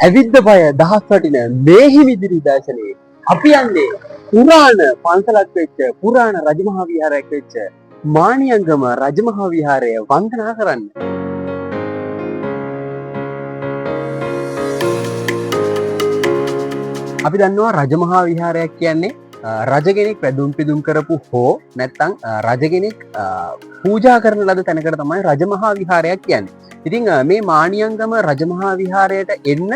ඇවිද්ද බය දහස් වටින මේ හිමිදිරි දර්ශනයේ අපි යන්නේ පුරාණ පන්සලක් වෙච්ච පුරාණ රජමහා විහාරයක් වෙච්ච මානියංගම රජමහා විහාරය වන්දනා කරන්න. අපි දන්නවා රජමහා විහාරයක් කියන්නේ රජ කෙනෙක් වැදුම් පිදුම් කරපු හෝ නැත්නම් රජ කෙනෙක් පූජා කරන ලද තැනකට තමයි රජමහා විහාරයක් කියන්නේ. ඉතින් මේ මානියංගම රජමහා විහාරයට එන්න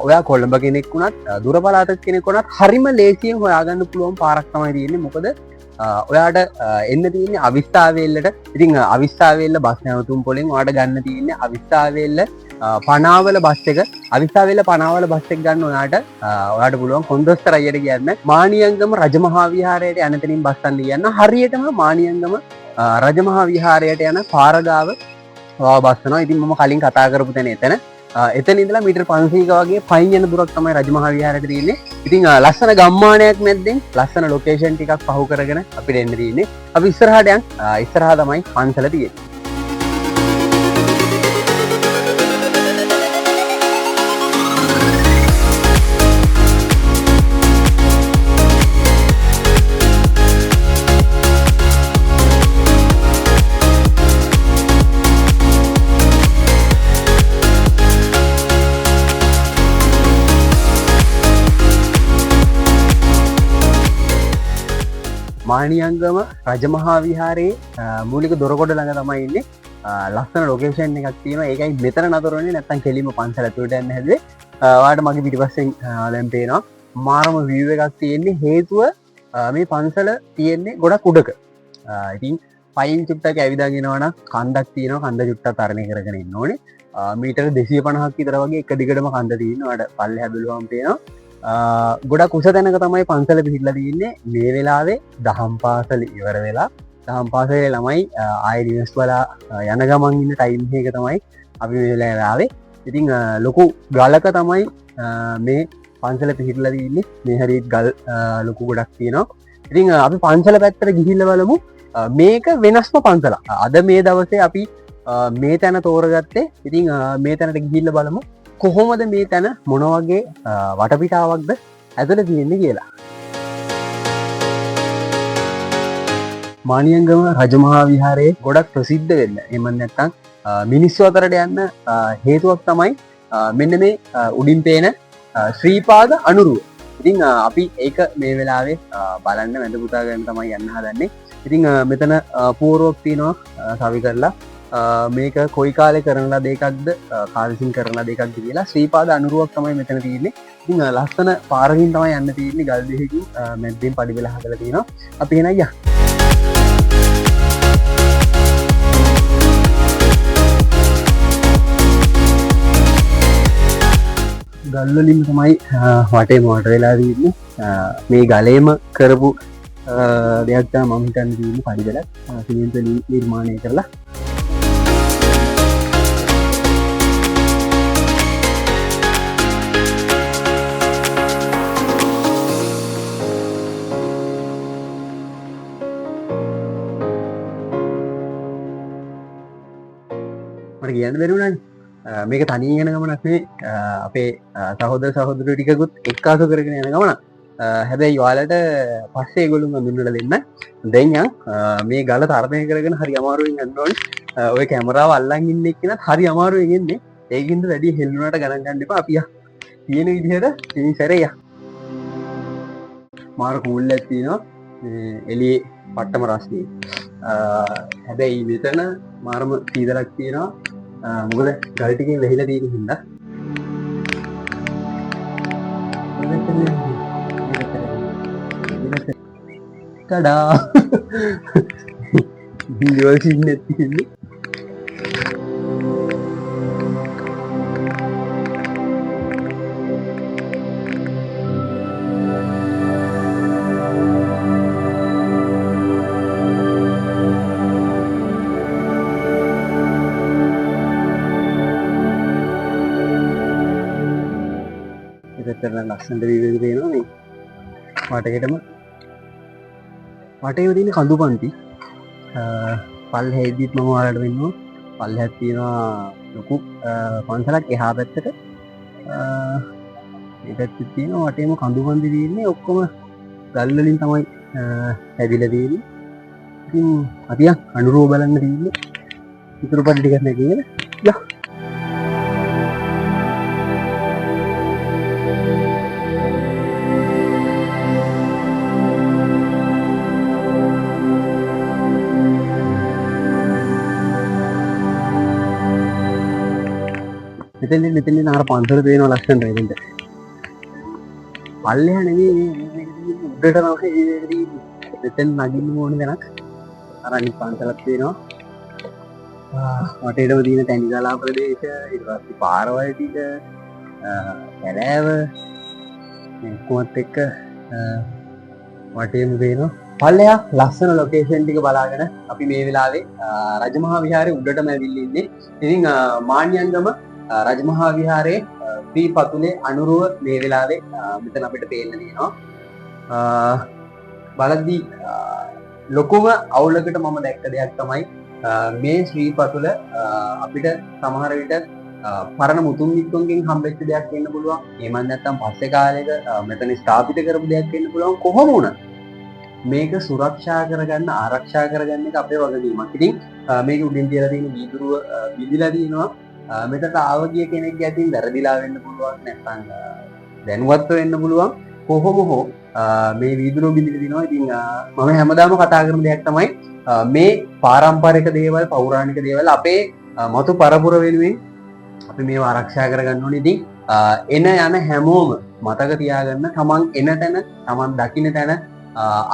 ඔයා කොළඹ කෙනෙක් වුණත් දුර පළාතක කෙනෙක් වුණත් හරිම ලේසියෙන් හොයාගන්න පුළුවන් පාරක් තමයි තියෙන්නේ. මොකද ඔයාට එන්න තියෙන්නේ අවිස්ථාවේල්ලට. ඉතින් අවිස්ථාවේල්ල බස් නැවතුම් පොලෙන් ඔයාට ගන්න තියෙන්නේ අවිස්ථාවේල්ල පනාවල බස් එක. අවිස්ථාවේල්ල පනාවල බස් එක ගන්න ඔයාට පුළුවන් කොන්දොස්තර අයියට කියන්න මානියංගම රජමහා විහාරයට යන තැනින් බස් ගන්න කියන්න. හරියටම මානියංගම රජමහා විහාරයට යන පාර ගාව බස් යනවා. ඉතින් මම කලින් කතා කරපු තැන එතන. එතන ඉඳලා මීටර් 500ක වගේ පයින් යන දුරක් තමයි රජමහා විහාරයට තියෙන්නේ. ඉතින් ලස්සන ගම්මානයක් මැද්දෙන් ලස්සන ලොකේෂන් ටිකක් පහු කරගෙන අපිට එන්න තියෙන්නේ. අපි ඉස්සරහට යන් ඉස්සරහා තමයි පන්සල තියෙන්නේ. මානියංගම රජමහා විහාරයේ මූලික දොරකොඩ ළඟ තමයි ඉන්නේ. ලස්සන ලොකේෂන් එකක් තියෙනවා. ඒකයි මෙතන නතර වෙන්නේ නැත්නම් කෙලින්ම පන්සල ඇතුළට යන්න හැදුවේ. ඔයාලට මගේ පිටිපස්සෙන් දැන් පේනවා මාරම view එකක් තියෙන්නේ. හේතුව මේ පන්සල තියෙන්නේ ගොඩක් උඩක. ඉතින් පයින් චුට්ටක් ඇවිදාගෙන යනවා කන්දක් තියෙනවා. කන්ද චුට්ටක් තරණය කරගෙන ඉන්න ඕනේ. මීටර 250ක් විතර වගේ එක දිගටම කන්ද තියෙනවා. ඔයාලට පල්ලෙහා බැලුවම පේනවා. ගොඩක් උස තැනක තමයි පන්සල පිහිටලා තියෙන්නේ. මේ වෙලාවේ දහම් පාසල ඉවර වෙලා දහම් පාසලේ ළමයි ආයෙ නිවෙස් වල යන ගමන් ඉන්න ටයිම් එක තමයි අපි මේ වෙලාවේ. ඉතින් ලොකු ගලක තමයි මේ පන්සල පිහිටලා තියෙන්නේ. මේ හරියට ගල් ලොකු ගොඩක් තියෙනවා. ඉතින් අපි පන්සල පැත්තට ගිහිල්ලා බලමු. මේක වෙනස්ම පන්සලක්. අද මේ දවසේ අපි මේ තැන තෝරගත්තේ. ඉතින් මේ තැනට ගිහිල්ලා බලමු කොහොමද මේ තැන මොන වගේ වටපිටාවක්ද ඇතුළේ තියෙන්නේ කියලා. මානියංගම රජමහා විහාරයේ ගොඩක් ප්‍රසිද්ධ වෙන්න එහෙම නැත්නම් මිනිස්සු අතරට යන්න හේතුවක් තමයි මෙන්න මේ උඩින් පේන ශ්‍රීපාද අනුරුව. ඉතින් අපි ඒක මේ වෙලාවේ බලන්න වැඳ පුතා ගන්න තමයි යන්න හදන්නේ. ඉතින් මෙතන පූර්වක් තියෙනවා සවි කරලා මේක කොයි කාලේ කරන දෙයක්ද කාලසින් කරන දෙයක්ද කියලා ශ්‍රීපාද අනුරුවක් තමයි මෙතන තියෙන්නේ. ඉතින් ලස්සන පාරකින් තමයි යන්න තියෙන්නේ. ගල් දෙකකින් මැද්දෙන් පඩි වෙලා හදලා තියෙනවා. අපි එන අයියා. ගල් වලින් තමයි වටේ මොට වෙලා තියෙන්නේ. මේ ගලේම කරපු දෙයක් තමයි මම හිතන්නේ තියෙන්නේ පඩි වෙලා සිමෙන්ති නිර්මාණය කරලා. කියන්න බැරුණානේ මේක තනියෙන් යන ගමනක් නෙවෙයි. අපේ සහෝදර සහෝදරියෝ ටිකකුත් එක්කාසු කරගෙන යන ගමනක්. හැබැයි ඔයාලට පස්සේ ඒගොල්ලෝ හඳුන්වලා දෙන්න. දැන් මේ ගල තරණය කරගෙන හරි අමාරුවෙන් යන්න ඕනේ. ඔය කැමරාව අල්ලන් ඉන්න එක්කෙනත් හරි අමාරුවෙන් එන්නේ. ඒකින්ද වැඩි හෙල්ලුණාට ගණන් ගන්න එපා. අපි තියෙන විදිහට ඉතින් සැරේ මාර කූල් එකක් තියෙනවා. එළියේ පට්ටම රස්නේ. හැබැයි මෙතන මාරම සීතලක් තියෙනවා. මොකද ගල් ටිකෙන් වැහිලා තියෙන හින්දා. ටඩා බියෝ සින්නේ තියෙන්නේ. ලස්සනට වීඩියෝ එක පේනවා මේ වටේටම. වටේම තියෙන කඳු පන්ති. පල්ලෙහෙදිත් මම ඔයාලට වෙන්නවා. පල්ලෙහාත් තියෙනවා ලොකු පන්සලක් එහා පැත්තට. ඒකත් තියෙනවා වටේම කඳු කන්දි තියෙන්නේ ඔක්කොම ගල් වලින් තමයි හැදිලා තියෙන්නේ. ඉතින් අපි අනුරෝ බලන්න තියෙන්නේ. ඉතුරු පඩ ටිකක් නැගිගෙන යා. මෙතන අර පන්සල තියෙනවා ලස්සනට එතෙන්ට. පල්ලෙහා නෙවෙයි උඩට තමයි මෙතෙන් නගින්න ඕන දැනක්. අර අනිත් පන්සලක් තියෙනවා. වටේටම තියෙන තැනිගලා ප්‍රදේශ, ඊට පස්සේ පාරවල් ටික, කැලෑව කොහොමත් එක්ක වටේම පේනවා. පල්ලෙහා ලස්සන ලොකේෂන් ටික බලාගෙන අපි මේ වෙලාවේ රජමහා විහාරයේ උඩටම ඇවිල්ලා ඉන්නේ. ඉතින් මාණ්‍යංගම රජමහා විහාරයේ ශ්‍රී පතුලේ අනුරුව මේ වෙලාවේ මෙතන අපිට පේන්න තියෙනවා. බලද්දී ලොකුම අවුලකට මම දැක්ක දෙයක් තමයි මේ ශ්‍රී පතුල අපිට සමහර විට පරණ මුතුන් මිත්තුන්ගෙන් හම්බෙච්ච දෙයක් වෙන්න පුළුවන්. එහෙම නැත්නම් පස්සේ කාලෙක මෙතන ස්ථාපිත කරපු දෙයක් වෙන්න පුළුවන්. කොහොම වුණත් මේක සුරක්ෂා කරගන්න, ආරක්ෂා කරගන්න එක අපේ වගකීමක්. ඉතින් මේක උඩින් තියලා තියෙන වීදුරුව විදිලා තියෙනවා. මෙතට ආවගිය කෙනෙක් ගැතින් වැරදිලා වෙන්න පුළුවන්, නැත්නම් දැනුවත්ව වෙන්න පුළුවන්. කොහොම හෝ මේ වීදුරුව බිඳිලා දිනවා. ඉතින් මම හැමදාම කතා කරන දෙයක් තමයි මේ පාරම්පරික දේවල්, පෞරාණික දේවල් අපේ මතු පරපුර වෙනුවෙන් අපි මේව ආරක්ෂා කරගන්න ඕනේ. ඉතින් එන යන හැමෝම මතක තියාගන්න, තමන් එන තැන, තමන් දකින්න තැන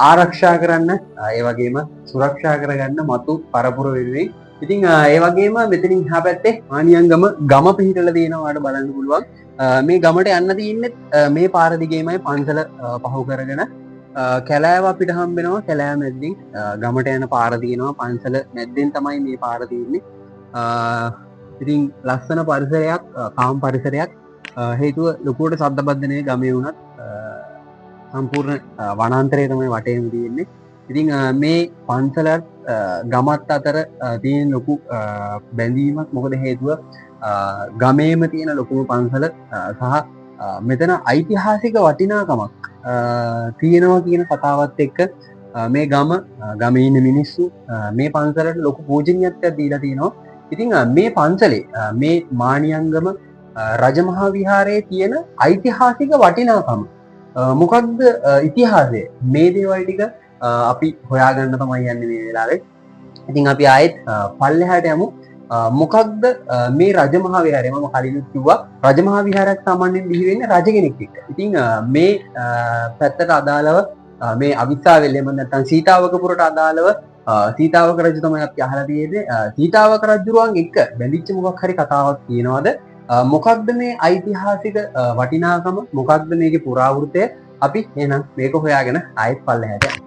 ආරක්ෂා කරන්න, ඒ වගේම සුරක්ෂා කරගන්න මතු පරපුර වෙනුවෙන්. ඉතින් ඒ වගේම මෙතනින් එහා පැත්තේ මාණ්‍යංගම ගම පිහිටලා තියෙනවා. ඔයාලට බලන්න පුළුවන්. මේ ගමට යන්න තියෙන්නේ මේ පාර දිගේමයි පන්සල පහු කරගෙන කැලෑව අපිට හම්බ වෙනවා. කැලෑව මැද්දෙන් ගමට යන පාර තියෙනවා. පන්සල මැද්දෙන් තමයි මේ පාර තියෙන්නේ. ඉතින් ලස්සන පරිසරයක්, කාම් පරිසරයක්. හේතුව ලොකුවට සද්දබද්ද ගමේ වුණත් සම්පූර්ණ වනාන්තරය තමයි වටේම තියෙන්නේ. ඉතින් මේ පන්සලත් ගමත් අතර තියෙන ලොකු බැඳීමක්. මොකද හේතුව ගමේම තියෙන ලොකුම පන්සල සහ මෙතන ඓතිහාසික වටිනාකමක් තියෙනවා කියන කතාවත් එක්ක මේ ගමේ ඉන්න මිනිස්සු මේ පන්සලට ලොකු පූජනීයත්වයක් දීලා තියෙනවා. ඉතින් මේ පන්සලේ මේ මාණ්‍යංගම රජමහා විහාරයේ තියෙන ඓතිහාසික වටිනාකම මොකක්ද? ඉතිහාසය මේ දේවල් ටික අපි හොයාගන්න තමයි යන්නේ මේ වෙලාවේ. ඉතින් අපි ආයෙත් පල්ලෙහාට යමු. මොකක්ද මේ රජමහා විහාරය? මම කලින් කිව්වා රජමහා විහාරයක් සාමාන්‍යයෙන් බිහි වෙන්නේ රජ කෙනෙක් එක්ක. ඉතින් මේ පැත්තට අදාළව මේ අවිස්සාවෙල් එහෙම නැත්නම් සීතාවකපුරට අදාළව සීතාවක රජු තමයි අපි අහලා තියෙන්නේ. සීතාවක රජුරුවන් එක්ක බැඳිච්ච මොකක් හරි කතාවක් තියෙනවද? මොකක්ද මේ ඓතිහාසික වටිනාකම? මොකක්ද මේකේ පුරාවෘතය? අපි එහෙනම් මේක හොයාගෙන ආයෙත් පල්ලෙහාට යමු.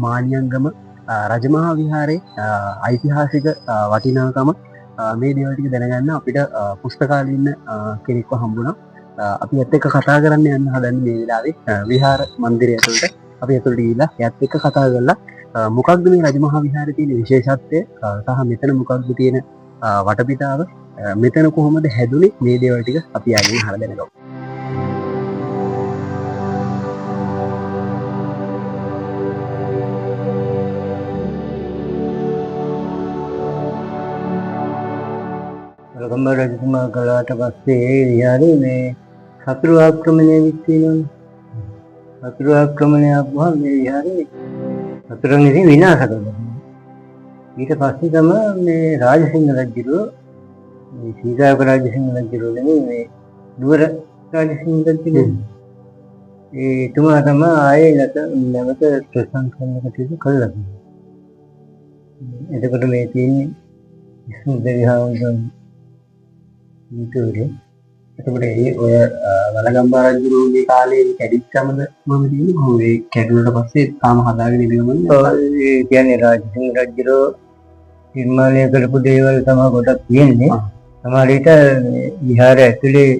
මාණ්‍යංගම රජමහා විහාරයේ ඓතිහාසික වටිනාකම මේ දේවල් ටික දැනගන්න අපිට පුස්තකාලේ ඉන්න කෙනෙක්ව හම්බුණා. අපි එත් එක්ක කතා කරන්න යන්න හදන්නේ මේ වෙලාවේ විහාර මන්දිරය ඇතුළට. අපි ඇතුළට ගිහිල්ලා එත් එක්ක කතා කරලා මොකක්ද මේ රජමහා විහාරයේ තියෙන විශේෂත්වය සහ මෙතන මොකක්ද තියෙන වටපිටාව, මෙතන කොහොමද හැදුනේ, මේ දේවල් ටික අපි ආයෙත් අහලා දැනගමු. ගම්බ රජතුමා කළාට පස්සේ ඒ විහාරේ මේ සතුරු ආක්‍රමණය වෙච්ච තියෙනවනේ. සතුරු ආක්‍රමණය ආවම මේ විහාරේ සතුරුන් ඉතින් විනාශ කළා. ඊට පස්සේ තමයි මේ රාජසිංහ රජුගේ මේ සීතාවක රාජසිංහ රජුගේ නෙමෙයි මේ දුවර රාජසිංහ රජුගේ ඒ තුමා තමයි ආයේ නැවත ප්‍රසංස්කරණ කටයුතු කළා. එතකොට මේ තියෙන්නේ සුන්දර විහාරවල එතකොට ඒ ඔය වලගම්බා රජුගේ කාලේ කැඩිච්චමද මම තියෙන්නේ කොහොමද? ඒ කැඩුණට පස්සේ තාම හදාගෙන ඉන්නවද? ඒ කියන්නේ රාජසිංහ රජුගේ නිර්මාණය කරපු දේවල් තමයි ගොඩක් තියෙන්නේ. සමහර විට විහාරය ඇතුලේ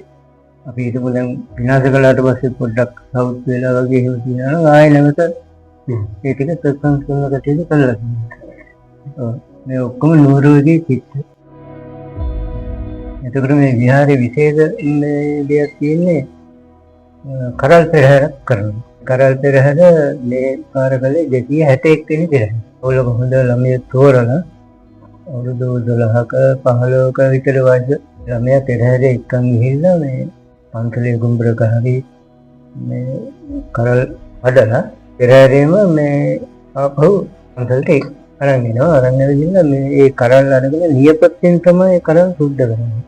අපි හිතමු දැන් විනාශ කළාට පස්සේ පොඩ්ඩක් සවුත් වෙලා වගේ එහෙම තියෙනවා. ආයෙ නැවත ඒ ටික ප්‍රසංස්කරණ කටයුතු කළා. මේ ඔක්කොම නුවරගේ චිත්ත. එතකොට මේ ඔය වලගම්බා රජුගේ කාලේ කැඩිච්චමද මම තියෙන්නේ කොහොමද? ඒ කැඩුණට පස්සේ තාම හදාගෙන ඉන්නවද? සමහර විට විහාරය ඇතුලේ අපි හිතමු දැන් විනාශ කළාට පස්සේ පොඩ්ඩක් සවුත් වෙලා වගේ එහෙම තියෙනවා. ආයෙ නැවත ඒ ටික ප්‍රසංස්කරණ කටයුතු කළා. මේ ඔක්කොම නුවරගේ එතකොට මේ විහාරයේ විශේෂ දෙයක් තියෙන්නේ කරල් පෙරහැරක් කරනවා. කරල් පෙරහැර මේ පාර කලේ 261 වෙනි පෙරහැර. ඔයගොල්ලෝ හොඳ ළමයි තෝරලා අවුරුදු 12ක 15ක විතර වයස ළමයා පෙරහැරේ එක්කන් ගිහිල්ලා මේ පන්සලේ ගුම්බරක හරි මේ කරල් හදලා පෙරහැරේම මේ ආපහු පන්සලට අරන් එනවා. අරන් ඇවිල්ලා මේ ඒ කරල් අරගෙන නියපොත්තෙන් තමයි කරල් සුද්ධ කරන්නේ.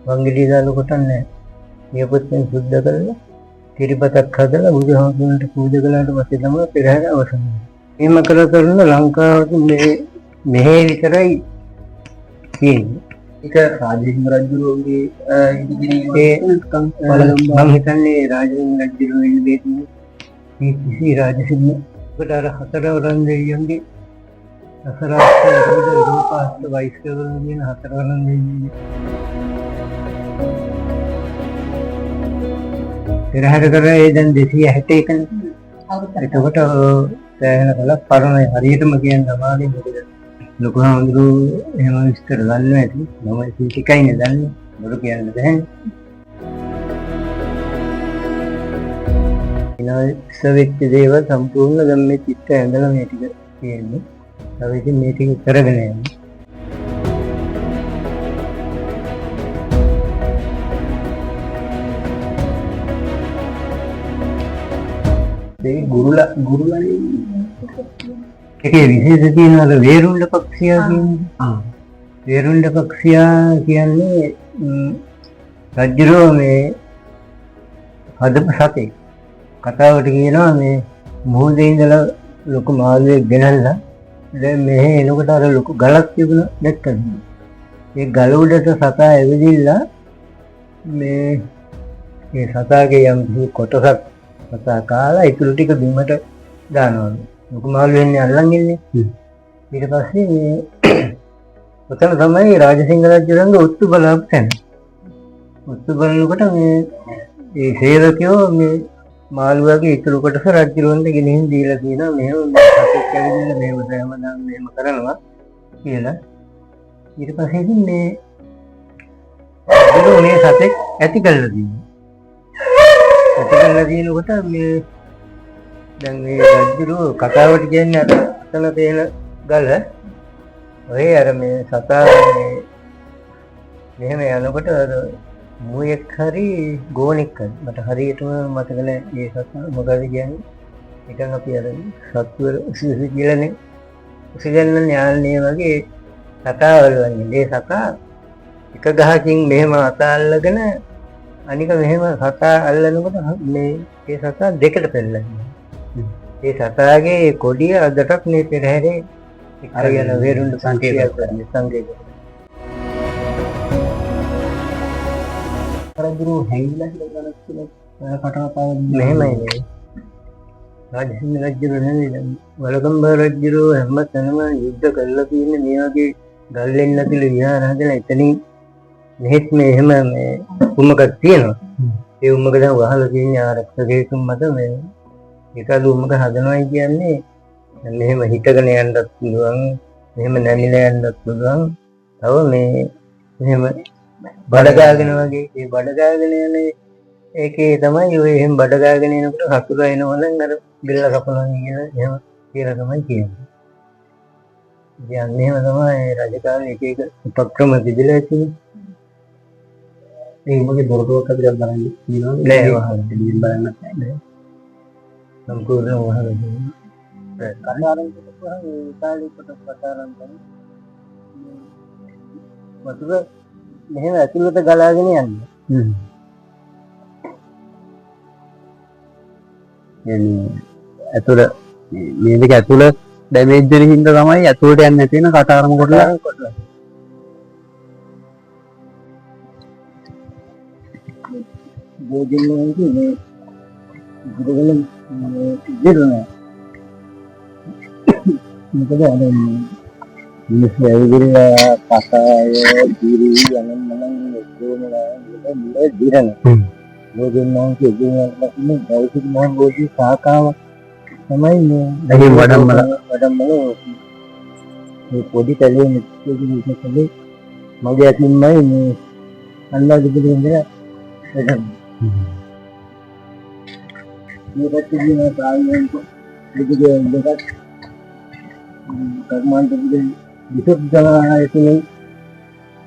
වංගෙඩිය දාලා කොටන්නේ නියපොත්තෙන් සුද්ධ කරලා කිරිපතක් හදලා බුදුහාමුදුරන්ට පූජා කළාට පස්සේ තමයි පෙරහැර අවසන් වෙන්නේ. එහෙම කරන ලංකාවට මෙහෙ විතරයි තියෙන්නේ. ඒක රාජේන්ද්‍ර රජුගේ මම හිතන්නේ රාජේන්ද්‍ර රජු වෙන දෙයක් මේ කිසි රාජසිංහකට අර හතරවරන් දෙවියන්ගේ දසරාස්ත රූපාස්ත වෛශ්‍යවරුන් කියන හතරවරන් දෙවියන් පෙරහැර කරේ දැන් 261 නේ. එතකොට සෑහෙන කලක් පරණයි. හරියටම කියන්න අමාරුයි. මොකද ලොකු හාමුදුරුවෝ එහෙම විස්තර දන්නේ නැති. මම ටිකයිනේ දන්නේ. බොරු කියන්න බැහැ. ඉනස වෙච්ච දේවල් සම්පූර්ණ දැන් මේ චිත්ත ඇඳලා මේ ටික තියෙන්නේ. තව ඉතින් මේ ටික කරගෙන යන්න. ඒ ගුරුලනේ ඒකේ විශේෂ තියෙනවා වේරුණ්ඩ පක්ෂියා කියන්නේ. වේරුණ්ඩ පක්ෂියා කියන්නේ රජුරෝ මේ හදපු සතේ. කතාවට කියනවා මේ මොහොතේ ඉඳලා ලොකු මාළුවෙක් ගෙනල්ලා දැන් මෙහෙ එනකොට අර ලොකු ගලක් තිබුණා දැක්කද? ඒ ගල උඩට සතා ඇවිදිලා මේ සතාගේ යම් කොටසක් සතා කාලා ඉතුරු ටික බිමට දානවා. ලොකු මාළුවෙන්නේ අල්ලන් ඉන්නේ. ඊට පස්සේ මේ ඔතන තමයි රාජසිංහ රජුගේ ඔත්තු බලාපු තැන. ඔත්තු බලනකොට මේ සේවකයෝ මේ මාළුවාගේ ඉතුරු කොටස රජුරවන්ට ගෙනින් දීලා කියනවා මෙහෙම සතෙක් ඇවිල්ලා මෙහෙම හැමදාම මෙහෙම කරනවා කියලා. ඊට පස්සේ ඉතින් මේ සතෙක් ඇති කරලා තියෙනවා. ඇති කරලා තියෙනකොට මේ දැන් මේ රජුරෝ කතාවට කියන්නේ අර අතන තියෙන ගල ඔය අර මේ සතා මෙහෙම යනකොට අර මුවෙක් හරි ගෝනෙක් හරි මට හරියටම මතක නැහැ මේ සතා මොකද කියන්නේ. ඒකන් අපි අර සත්වර උසිසි කියලානේ උසිගන්න ඥානනේ වගේ සතාවල් වගේ. මේ සතා එක ගහකින් මෙහෙම අත අල්ලගෙන අනික මෙහෙම සතා අල්ලනකොට මේ ඒ සතා දෙකට පෙරලනවා. ඒ සතාගේ කොඩිය අදටත් මේ පෙරහැරේ අරගෙන වේරුණ්ඩ සංකේතයක් කරන්නේ සංකේතයක්. රජුරු හැංගිලා කියලා ගලක් කටවතාව මෙහෙමයි නේ. රාජසිංහ රජුරු නෙවෙයි වලගම්බ රජුරු හැම තැනම යුද්ධ කරලා තියෙන මේ වගේ ගල්ලෙන් නැතිල විහාර හදලා එතනින් මෙහෙත් මේ එහෙම මේ උමකක් තියෙනවා. ඒ උමක දැන් වහලා තියෙන ආරක්ෂකයෙකුන් මත මේ ඒකද උමක හදනවයි කියන්නේ මෙහෙම හිටගෙන යන්නත් පුළුවන් මෙහෙම නැමිලා යන්නත් පුළුවන්. තව මේ මෙහෙම බඩගාගෙන වගේ ඒ බඩගාගෙන යන ඒකේ තමයි ඔය එහෙම බඩගාගෙන එනකොට හතුරා එනවනම් අර බෙල්ල කපනවා කියන එහෙම කියලා තමයි කියන්නේ. ඉතින් එහෙම තමයි රජකාරී එක එක උපක්‍රම තිබිලා තියෙන්නේ. ඒ මොකද දොරටුවක් අපිට බලන්න කියනවා නෑ වහලා දෙලියෙන් බලන්නත් නෑ. සම්පූර්ණ වහලා දෙනවා. කන්නාරන් කියනවා ඒ කාලේ කොට පතරම් තමයි. වතුර මෙහෙම ඇතුළට ගලාගෙන යන්නේ. එන්නේ ඇතුළ මේ දෙක ඇතුළ ඩැමේජ් වෙන හින්දා තමයි ඇතුළට යන්නේ නැති වෙන කටාරම කොටලා ගෝජින්නේ මේ ගුරුවරුන් ඉදිරියනේ. මොකද අර මිනිස්සු ඇවිල්ලා කතාය දිරි යන මනම් ඔක්කොම මුල දිරන. ගෝජින්නේ කියන්නේ ගෞතම මොහන් ගෝජි සාකාව තමයි මේ වඩම්මල මේ පොඩි කැලේ මෙච්චර මගේ අතින්මයි මේ අල්ලා දෙපිට ඉඳලා එතන මේ පැත්තේ තියෙන ප්‍රායෝගික විදිහේ දෙකක් කර්මාන්ත විදිහේ විසුද්ධ ජලායතනයේ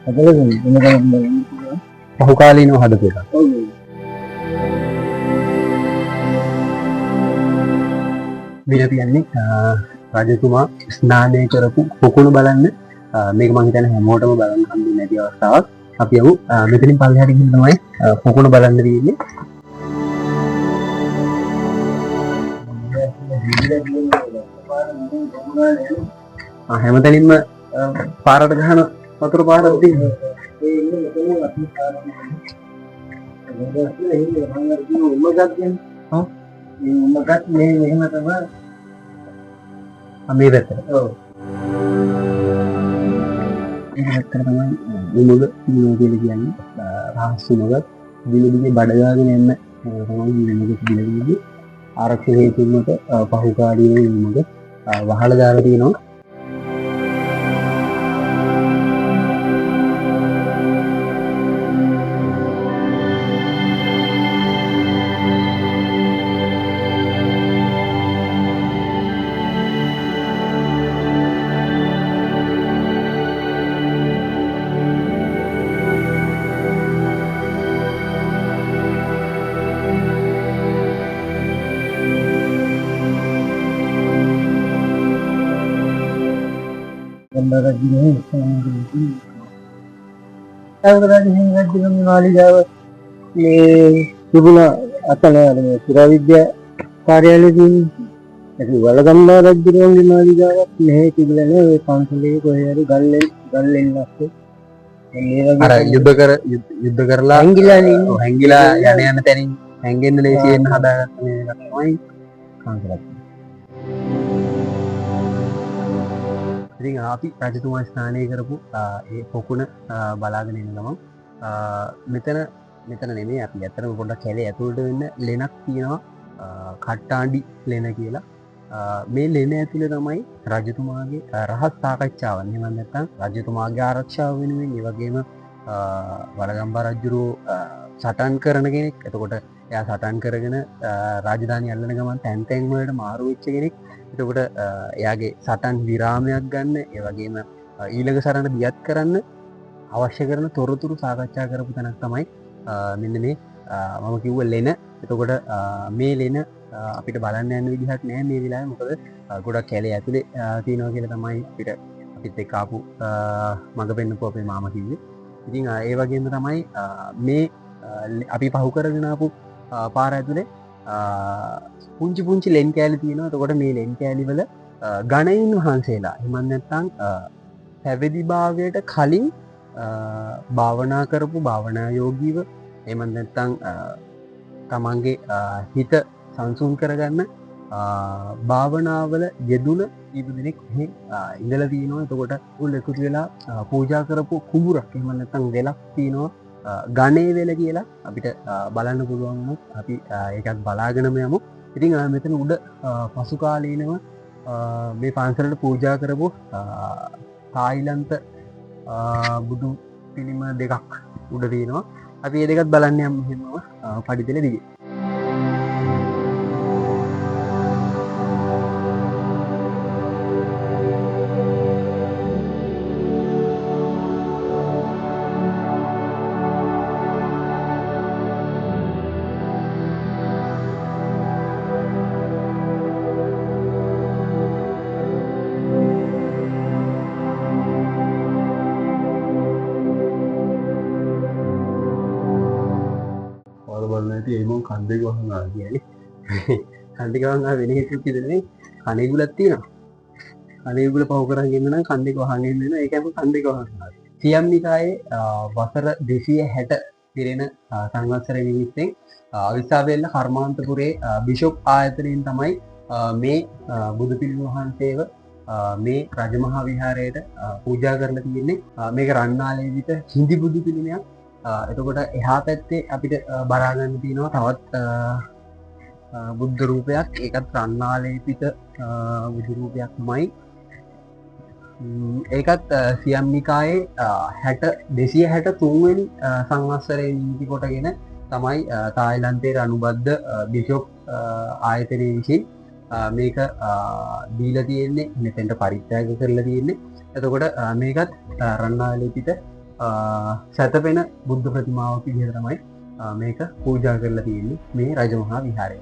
අදලගෙන වෙනකම් බලන්න පහුකාලීනව හදපු එකක්. ඔව් විල තියන්නේ රජතුමා ස්නානය කරපු පොකුණු බලන්න. මේක මම හිතන්නේ හැමෝටම බලන්න හම්බෙන්නේ නැති අවස්ථාවක්. අපි යමු මෙතනින් පල්ලෙහාට ගිහින් තමයි පොකුණු බලන්න තියෙන්නේ. හැමතැනින්ම පාරට ගහන වතුර පාරක් තියෙනවා. ඒ ඉන්නේ මෙතන අපි උමගත් මේ මෙහෙම තමයි මේ පැත්තට. ඔව් මේ පැත්තට තමයි උමග දිනෝ කියලා කියන්නේ. රහස් උමගත් දිනදිගේ බඩගාගෙන යන්න තමයි උමග දිනදිගේ ආරක්ෂක හේතුන් මත පහුකාලීන උමග වහලා දාලා තියෙනවා. ගම්බරජිනේ සමගින් මාලිගාව මේ තිබුණ අතන මේ පුරාවිද්‍යා කාර්යාලයේදී ඒක වලගම්බා රජුගේ මාලිගාවක් මෙහෙ තිබුණේ නේ ඔය පන්සලේ කොහේ හරි ගල්ලෙන් නැස්සේ අර යුද්ධ කරලා හැංගිලා යන තැනින් හැංගෙන්න ලේසියෙන් හදාගත්ත මේක තමයි පන්සලක්. ඉතින් අපි රජතුමා ස්නානය කරපු ඒ පොකුණ බලාගෙන ඉන්න ගමන් මෙතන නෙමෙයි අපි ඇත්තටම පොඩ්ඩක් කැලේ ඇතුළට වෙන්න ලෙනක් තියෙනවා කට්ටාණ්ඩි ලෙන කියලා. මේ ලෙන ඇතුලේ තමයි රජතුමාගේ රහස් සාකච්ඡාව. එහෙම නැත්නම් රජතුමාගේ ආරක්ෂාව වෙනුවෙන් ඒ වගේම වලගම්බා රජුරෝ සටන් කරන කෙනෙක්. එතකොට එයා සටන් කරගෙන රාජධානිය අල්ලන ගමන් තැන් තැන් වලට මාරු වෙච්ච කෙනෙක්. එතකොට එයාගේ සටන් විරාමයක් ගන්න ඒ වගේම ඊළඟ සරණ දියත් කරන්න අවශ්‍ය කරන තොරතුරු සාකච්ඡා කරපු තැනක් තමයි මෙන්න මේ මම කිව්ව ලෙන. එතකොට මේ ලෙන අපිට බලන්න යන්න විදිහක් නෑ මේ වෙලාවේ. මොකද ගොඩක් කැලේ ඇතුලේ තියෙනවා කියලා තමයි අපිත් එක්ක ආපු මඟ පෙන්නපු අපේ මාමා කිව්වේ. ඉතින් ඒ වගේම තමයි මේ අපි පහු කරගෙන ආපු පාර ඇතුලේ පුංචි ලෙන් කෑලි තියෙනවා. එතකොට මේ ලෙන් කෑලි වල ගණයින් වහන්සේලා එහෙම නැත්නම් පැවිදි භාවයට කලින් භාවනා කරපු භාවනා යෝගීව එහෙම නැත්නම් තමන්ගේ හිත සංසුන් කරගන්න භාවනාවල යෙදුන ඉබුදෙනෙක් මෙහි ඉඳලා තියෙනවා. එතකොට උන් එකතු වෙලා පූජා කරපු කුඹුරක් එහෙම නැත්නම් වෙලක් තියෙනවා ගණේ වෙල කියලා අපිට බලන්න පුළුවන් වුණොත් අපි ඒකත් බලාගෙනම යමු. ඉතින් මෙතන උඩ පසු කාලීනව මේ පන්සලට පූජා කරපු තායිලන්ත බුදු පිළිම දෙකක් උඩ තියෙනවා. අපි ඒ දෙකත් බලන්න යමු එහෙමම පඩිපෙළ දිගේ. කන්දේ ගහනවා කියන්නේ කන්දේ ගහනවා වෙන හේතුවක් විතරනේ කණේගුලක් තියෙනවා. කණේගුල පහු කරන් ගෙන්න නම් කන්දේ ගහගෙන ඉන්න වෙනවා. ඒකම කන්දේ ගහනවා. සියම් නිකායේ වසර 260 පිරෙන සංවත්සර නිමිත්තෙන් අවිස්සාවේල්ල කර්මාන්තපුරේ බිෂොප් ආයතනයෙන් තමයි මේ බුදු පිළිම වහන්සේව මේ රජමහා විහාරයට පූජා කරලා තියෙන්නේ. මේක රන්නාලේවිත හිඳි බුදු පිළිමයක්. එතකොට එහා පැත්තේ අපිට බලාගන්න තියෙනවා තවත් බුද්ධ රූපයක්. ඒකත් රන්නාලේපිත බුදු රූපයක්මයි. ඒකත් සියම් නිකායේ 263 වෙනි සංවත්සරයේ නීති කොටගෙන තමයි තායිලන්තයේ අනුබද්ධ බිෂොප් ආයතනය විසින් මේක දීලා තියෙන්නේ, මෙතෙන්ට පරිත්‍යාග කරලා තියෙන්නේ. එතකොට මේකත් රන්නාලිපිට සැතපෙන බුද්ධ ප්‍රතිමාවක් විදිහට තමයි මේක පූජා කරලා තියෙන්නේ මේ රජමහා විහාරය.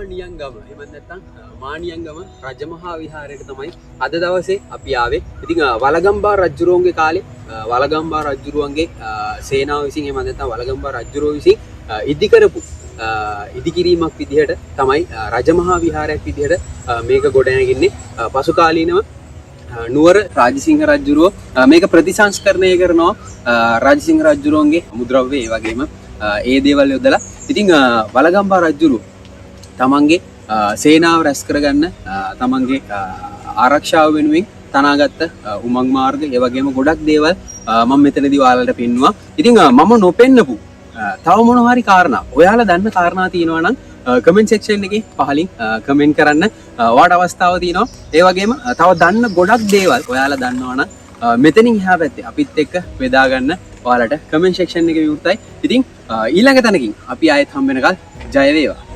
නියංගම එහෙම නැත්නම් මානියංගම රජමහා විහාරයට තමයි අද දවසේ අපි ආවේ. ඉතින් වලගම්බා රජුරුවන්ගේ කාලේ වලගම්බා රජුරුවන්ගේ සේනාව විසින් එහෙම නැත්නම් වලගම්බා රජුරුව විසින් ඉදි කරපු ඉදිකිරීමක් විදිහට තමයි රජමහා විහාරයක් විදිහට මේක ගොඩනැගෙන්නේ. පසු කාලීනව නුවර රාජසිංහ රජුරුව මේක ප්‍රතිසංස්කරණය කරනවා රාජසිංහ රජුරුවන්ගේ මුද්‍රව්‍ය ඒ වගේම ඒ දේවල් යොදලා. ඉතින් වලගම්බා රජුරුව තමන්ගේ සේනාව රැස් කරගන්න තමන්ගේ ආරක්ෂාව වෙනුවෙන් තනාගත්ත උමං මාර්ග ඒ වගේම ගොඩක් දේවල් මම මෙතනදී ඔයාලට පෙන්නුවා. ඉතින් මම නොපෙන්නපු තව මොන හරි කාරණා ඔයාලා දන්න කාරණා තියෙනවා නම් කමෙන්ට් සෙක්ෂන් එකේ පහලින් කමෙන්ට් කරන්න. ඔයාලට අවස්ථාව තියෙනවා. ඒ වගේම තව දන්න ගොඩක් දේවල් ඔයාලා දන්නවා නම් මෙතනින් එහා පැත්තේ අපිත් එක්ක බෙදා ගන්න ඔයාලට කමෙන්ට් සෙක්ෂන් එකේ විවෘතයි. ඉතින් ඊළඟ තැනකින් අපි ආයෙත් හම්බ වෙනකල් ජය වේවා.